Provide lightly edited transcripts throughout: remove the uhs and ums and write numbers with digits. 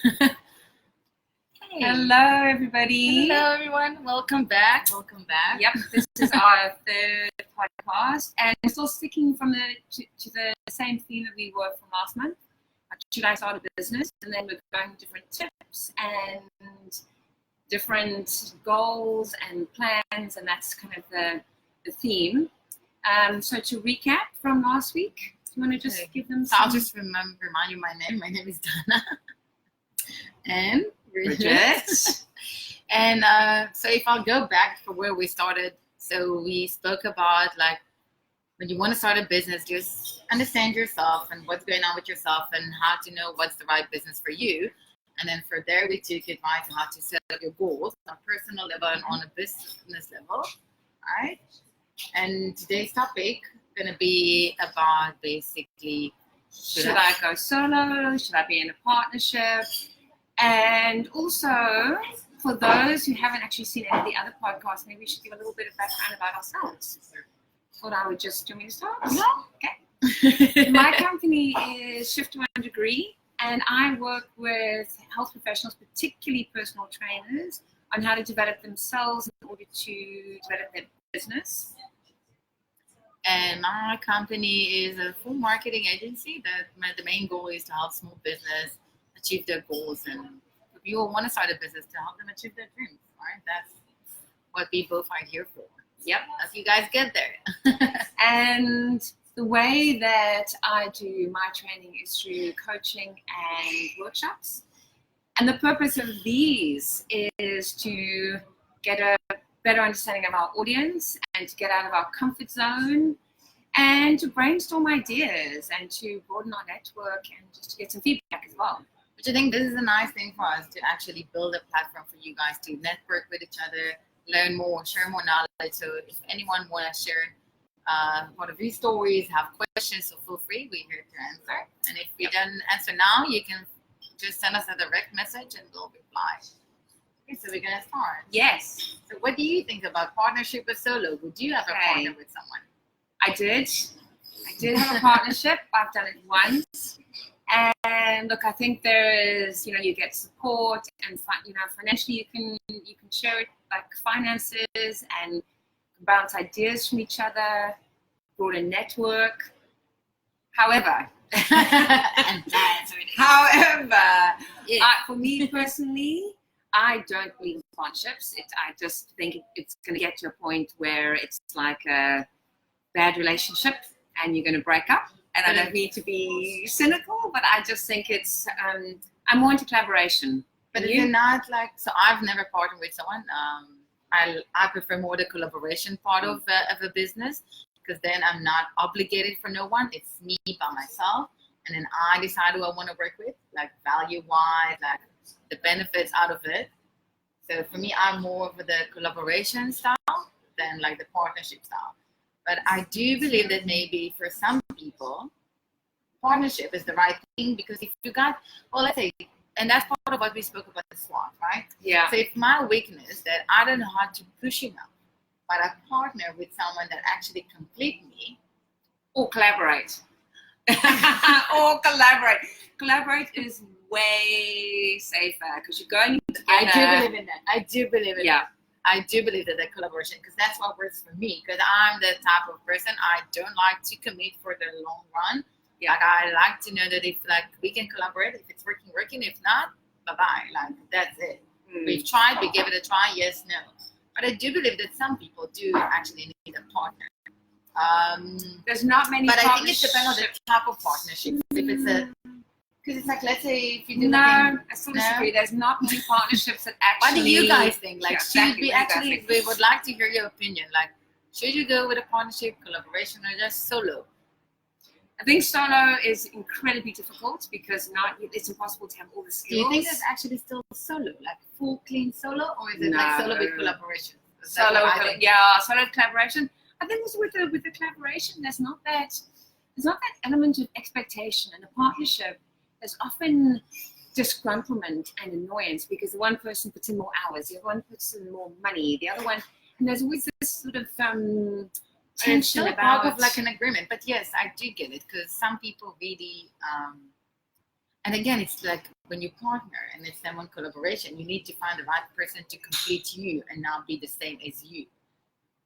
Hey. Hello, everybody. Hello, everyone. Welcome back. Yep, this is our third podcast, and we're still sticking from to the same theme that we were from last month. Should I start a business? And then we're going different tips and different goals and plans, and that's kind of the theme. So to recap from last week, do you want to just give them some... I'll just remind you my name. My name is Dana. And Bridget. And so if I'll go back for where we started, so we spoke about like when you want to start a business, just understand yourself and what's going on with yourself and how to know what's the right business for you. And then for there, we took advice on how to set up your goals on a personal level and on a business level. All right. And today's topic is going to be about basically, should I go solo? Should I be in a partnership? And also, for those who haven't actually seen any of the other podcasts, maybe we should give a little bit of background about ourselves. Thought I would just, do you want me to start? No. Okay. My company is Shift to 1 Degree, and I work with health professionals, particularly personal trainers, on how to develop themselves in order to develop their business. And my company is a full marketing agency that the main goal is to help small business achieve their goals, and if you want to start a business, to help them achieve their dreams, right? That's what we both are here for. Yep. As you guys get there. And the way that I do my training is through coaching and workshops. And the purpose of these is to get a better understanding of our audience and to get out of our comfort zone and to brainstorm ideas and to broaden our network and just to get some feedback as well. Which I think this is a nice thing for us to actually build a platform for you guys to network with each other, learn more, share more knowledge. So if anyone want to share one of these stories, have questions, so feel free. We're here to answer. And if we don't answer now, you can just send us a direct message and we'll reply. Okay, so we're going to start. Yes. So what do you think about partnership or solo? Would you have a partner with someone? I did have a partnership. I've done it once. And look, I think there is, you get support and, financially you can share it, like finances, and bounce ideas from each other, broaden a network. However, for me personally, I don't believe in partnerships. I just think it's going to get to a point where it's like a bad relationship and you're going to break up. And I don't mean to be cynical, but I just think it's, I'm more into collaboration. But is it not like, so I've never partnered with someone. I prefer more the collaboration part of a business, because then I'm not obligated for no one. It's me by myself. And then I decide who I want to work with, like value-wise, like the benefits out of it. So for me, I'm more of the collaboration style than like the partnership style. But I do believe that maybe for some people, partnership is the right thing, because if you got, let's say, and that's part of what we spoke about the SWOT, right? Yeah. So if my weakness that I don't know how to push enough, but I partner with someone that actually complete me. Or collaborate. Or collaborate. Collaborate is way safer because you're going together. I do believe in that. I do believe in that. I do believe that collaboration, because that's what works for me. Because I'm the type of person, I don't like to commit for the long run. Yeah. Like I like to know that if we can collaborate, if it's working. If not, bye-bye. Like that's it. We've tried, we give it a try, yes, no. But I do believe that some people do actually need a partner. There's not many. But I think it depends on the type of partnership. If it's because it's like, let's say if you do I still disagree. There's not many partnerships that actually. What do you guys think? Like, should we actually? We would like to hear your opinion. Like, should you go with a partnership, collaboration, or just solo? I think solo is incredibly difficult because it's impossible to have all the skills. Do you think it's actually still solo, like full clean solo, or is it like solo with collaboration? Solo with collaboration. I think also with the collaboration, there's not that element of expectation. In a partnership, there's often disgruntlement and annoyance because the one person puts in more hours, the other one puts in more money, the other one, and there's always this sort of tension about of like an agreement. But yes, I do get it, because some people really And again, it's like when you partner and it's someone collaboration, you need to find the right person to complete you and not be the same as you.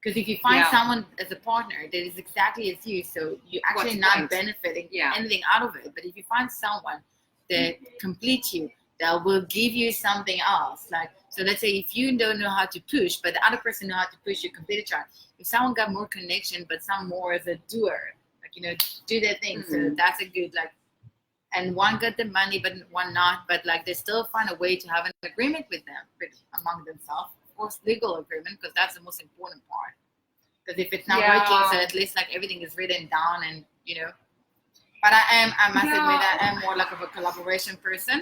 Because if you find someone as a partner that is exactly as you, so you're actually not benefiting anything out of it. But if you find someone that completes you, that will give you something else. Like, so let's say if you don't know how to push, but the other person know how to push, you complete each other. If someone got more connection, but some more as a doer, like, you know, do their thing. So that's a good, like, and one got the money, but one not. But like, they still find a way to have an agreement with them, among themselves. Of course, legal agreement, because that's the most important part. Because if it's not working, so at least like everything is written down, and you know. But I must admit, I am more like of a collaboration person.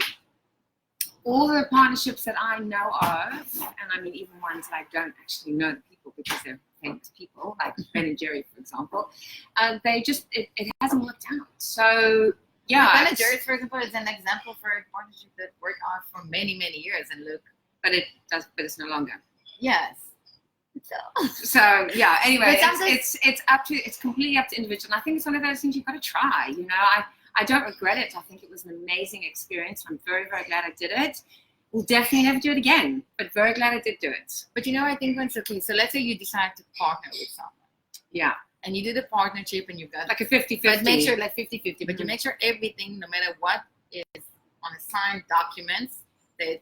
All the partnerships that I know of, and I mean even ones that I don't actually know the people because they're famous people, like Ben and Jerry, for example, they just it hasn't worked out. So yeah, Ben and Jerry's, for example, is an example for a partnership that worked out for many years, and look, but it's no longer. Yes. So yeah. Anyway, it's completely up to individual. And I think it's one of those things you've got to try. You know, I don't regret it. I think it was an amazing experience. I'm very glad I did it. We'll definitely never do it again, but very glad I did do it. But you know, I think when it's okay. So let's say you decide to partner with someone. Yeah. And you do the partnership, and you've got like a 50-50. But make sure like 50-50. But you make sure everything, no matter what, is on a signed documents that.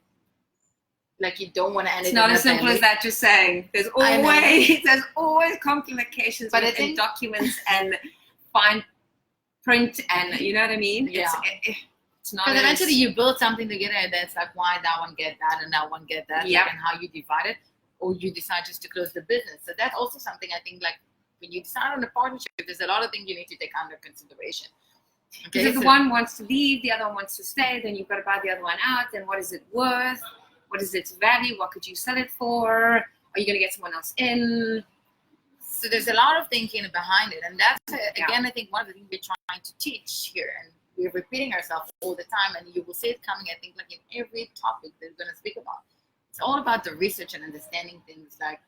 Like you don't want to end it. It's not as simple as that. Just saying, there's always complications in documents and fine print, and you know what I mean. Yeah. It's not. Because eventually you build something together, and that's like why that one get that and that one get that, yeah. Like, and how you divide it, or you decide just to close the business. So that's also something I think. Like when you decide on a partnership, there's a lot of things you need to take under consideration. Okay, because if the one wants to leave, the other one wants to stay, then you've got to buy the other one out. Then what is it worth? What is its value? What could you sell it for? Are you going to get someone else in? So there's a lot of thinking behind it. And that's, again, I think one of the things we're trying to teach here. And we're repeating ourselves all the time. And you will see it coming, I think, like in every topic that we're going to speak about. It's all about the research and understanding things like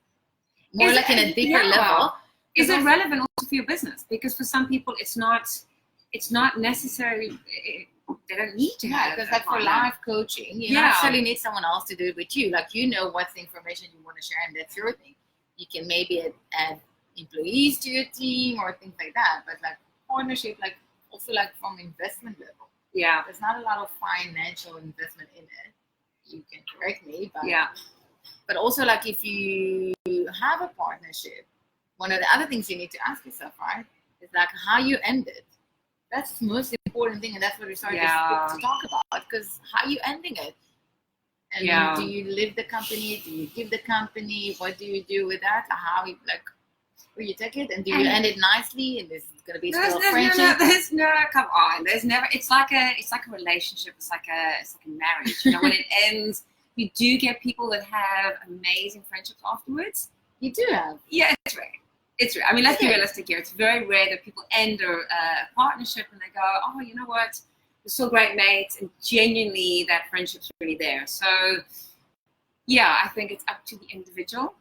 more like in a deeper level. Is it relevant also for your business? Because for some people, it's not necessarily... They don't need to have because like for life coaching, you don't necessarily need someone else to do it with you. Like you know what's the information you want to share, and that's your thing. You can maybe add employees to your team or things like that. But like partnership, like also like from investment level, there's not a lot of financial investment in it. You can correct me, but But also like if you have a partnership, one of the other things you need to ask yourself, right, is like how you end it. That's the most important thing, and that's what we started to talk about. Because how are you ending it? And do you leave the company? Do you give the company? What do you do with that? How you where you take it, and do you end it nicely? And there's gonna be still friendship. Come on. There's never. It's like a relationship. It's like a marriage. You know, when it ends, you do get people that have amazing friendships afterwards. You do have. Yeah, it's rare. It's rare. I mean, let's be realistic here. It's very rare that people end a partnership and they go, oh, you know what? We're still great mates, and genuinely that friendship's really there. So, yeah, I think it's up to the individual.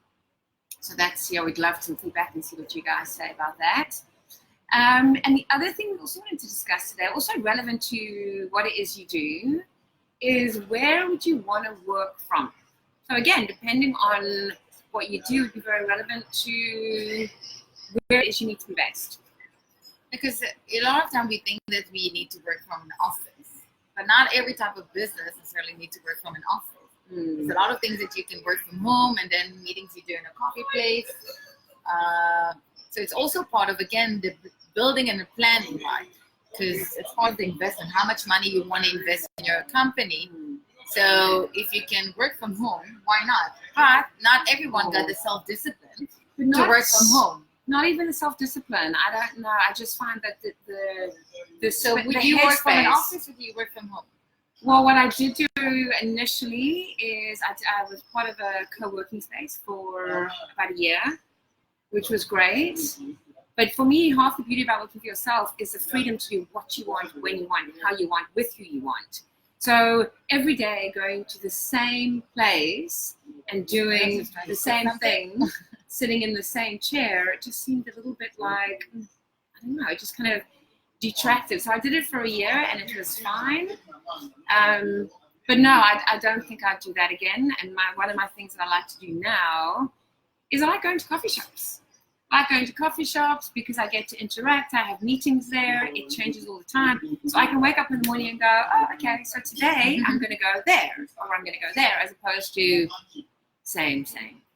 So that's, we'd love some feedback and see what you guys say about that. And the other thing we also wanted to discuss today, also relevant to what it is you do, is where would you want to work from? So again, depending on what you do would be very relevant to where it is you need to be based. Because a lot of time we think that we need to work from an office, but not every type of business necessarily need to work from an office. There's a lot of things that you can work from home, and then meetings you do in a coffee place. So it's also part of, again, the building and the planning, right? Because it's part of the investment, how much money you want to invest in your company. So if you can work from home, why not? But not everyone got the self-discipline to work from home. Not even the self-discipline. I don't know. I just find that So would you work from an office or do you work from home? Well, what I did do initially is I was part of a co-working space for about a year, which was great. But for me, half the beauty about working for yourself is the freedom to do what you want, when you want, how you want, with who you want. So every day going to the same place and doing the same thing, sitting in the same chair, it just seemed a little bit like, I don't know, it just kind of detractive. So I did it for a year and it was fine. But no, I don't think I'd do that again. And one of my things that I like to do now is I like going to coffee shops. I like going to coffee shops because I get to interact. I have meetings there. It changes all the time. So I can wake up in the morning and go, oh, okay, so today I'm going to go there or I'm going to go there, as opposed to same.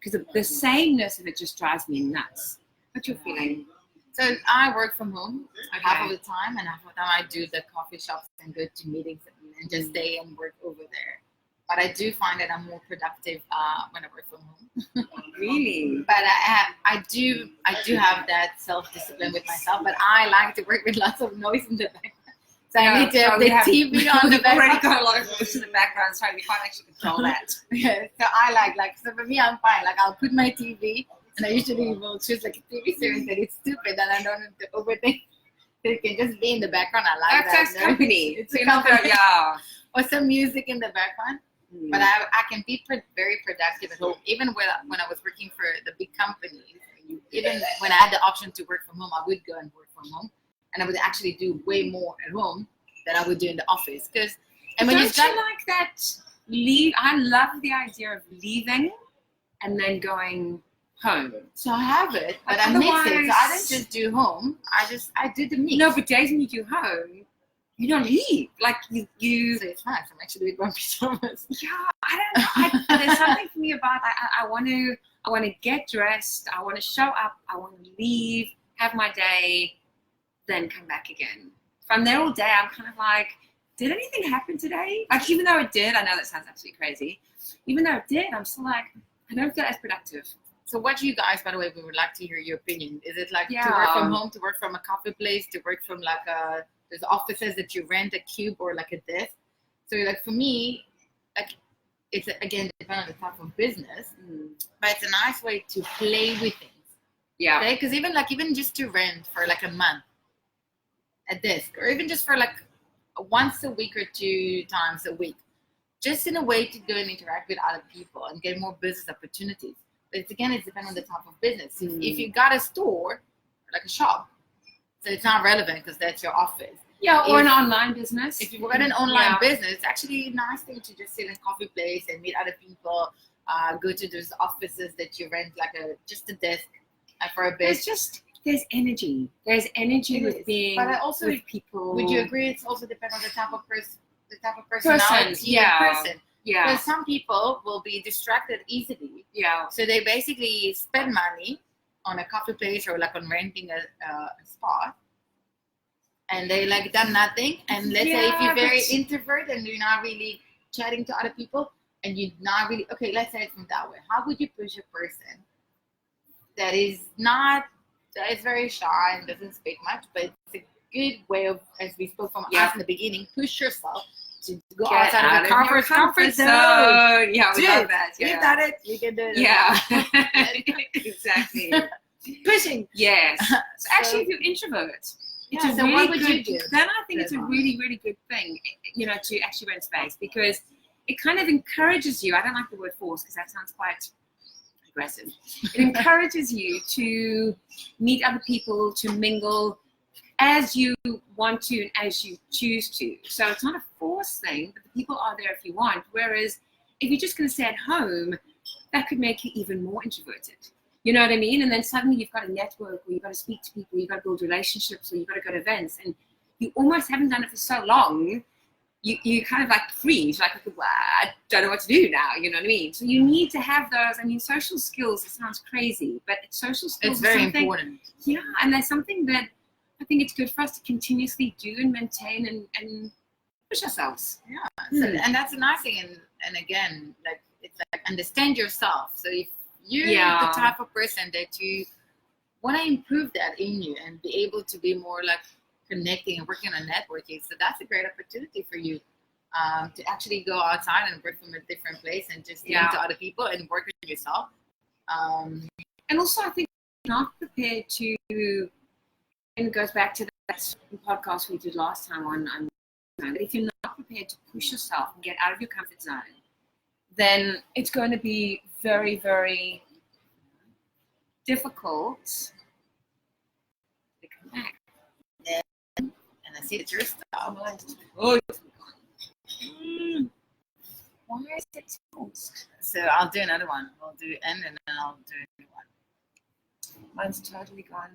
Because the sameness of it just drives me nuts. What's your feeling? So I work from home half of the time, and half of the time I do the coffee shops and go to meetings and just stay and work over there. But I do find that I'm more productive when I work from home. Really? But I do have that self-discipline with myself. But I like to work with lots of noise in the background. So I need to have the TV on the background. We've already got a lot of noise in the background, so we can't actually control that. Yeah, so I so for me, I'm fine. Like I'll put my TV, and I usually will choose like a TV series that is stupid and I don't have to overthink. So it can just be in the background. I like That's that. company. It's a company. Yeah. Or some music in the background. But I can be very productive at home. Even when I was working for the big companies, even when I had the option to work from home, I would go and work from home. And I would actually do way more at home than I would do in the office. Don't you like that I love the idea of leaving and then going home. So I have it, but I mix it. So I don't just do home. I do the mix. No, but days when you do home, you don't leave. Like you. So it's nice. I'm actually with my pajamas. Yeah, I don't know. There's something for me about I want to get dressed. I want to show up. I want to leave, have my day, then come back again. If I'm there all day, I'm kind of like, did anything happen today? Like, even though it did, I know that sounds absolutely crazy. Even though it did, I'm still like, I don't feel as productive. So what do you guys, by the way, we would like to hear your opinion. Is it like to work from home, to work from a coffee place, to work from like there's offices that you rent a cube or like a desk? So like for me, like it's again depending on the type of business, but it's a nice way to play with things. Yeah. Okay, because even just to rent for like a month a desk, or even just for like once a week or 2 times a week, just in a way to go and interact with other people and get more business opportunities. But it's depending on the type of business. If you got a store, like a shop, so it's not relevant because that's your office. Yeah, or an online business. If you've got an online business, it's actually a nice thing to just sit in a coffee place and meet other people, go to those offices that you rent, like just a desk for a bit. There's energy. There's energy with being with people. Would you agree it's also depends on the type of personality person? Yeah. Because some people will be distracted easily. Yeah. So they basically spend money on a coffee place or like on renting a spot, and they like done nothing. And let's say if you're very introvert and you're not really chatting to other people, and you're not really let's say it from that way. How would you push a person that is very shy and doesn't speak much, but it's a good way of, as we spoke from us in the beginning, push yourself to go outside of the comfort zone. Yeah, we love that. Yeah. You've done it. You can do it. Yeah, exactly. Pushing. Yes. So actually, if you're introvert, what would you do? Then I think it's a really, really good thing, to actually rent space, because it kind of encourages you. I don't like the word force because that sounds quite aggressive. It encourages you to meet other people, to mingle as you want to and as you choose to. So it's not a forced thing, but the people are there if you want. Whereas if you're just going to stay at home, that could make you even more introverted. You know what I mean? And then suddenly you've got to network, or you've got to speak to people, you've got to build relationships, or you've got to go to events, and you almost haven't done it for so long. You kind of like freeze, like, well, I don't know what to do now, you know what I mean? So you need to have those. I mean, social skills, it sounds crazy, but social skills it's very important. Yeah, and there's something that I think it's good for us to continuously do and maintain and push ourselves. Yeah, and that's a nice thing. And again, like it's like understand yourself. So if you're the type of person that you want to improve that in you and be able to be more like connecting and working on networking, so that's a great opportunity for you to actually go outside and work from a different place and just talk to other people and work on yourself. And also, I think not prepared to. And it goes back to that podcast we did last time on. But if you're not prepared to push yourself and get out of your comfort zone, then it's going to be very, very difficult to come back. I see it's your Oh, stuff. mine's totally gone. Why is it toast? So I'll do another one. We'll do N and then I'll do a new one. Mine's totally gone.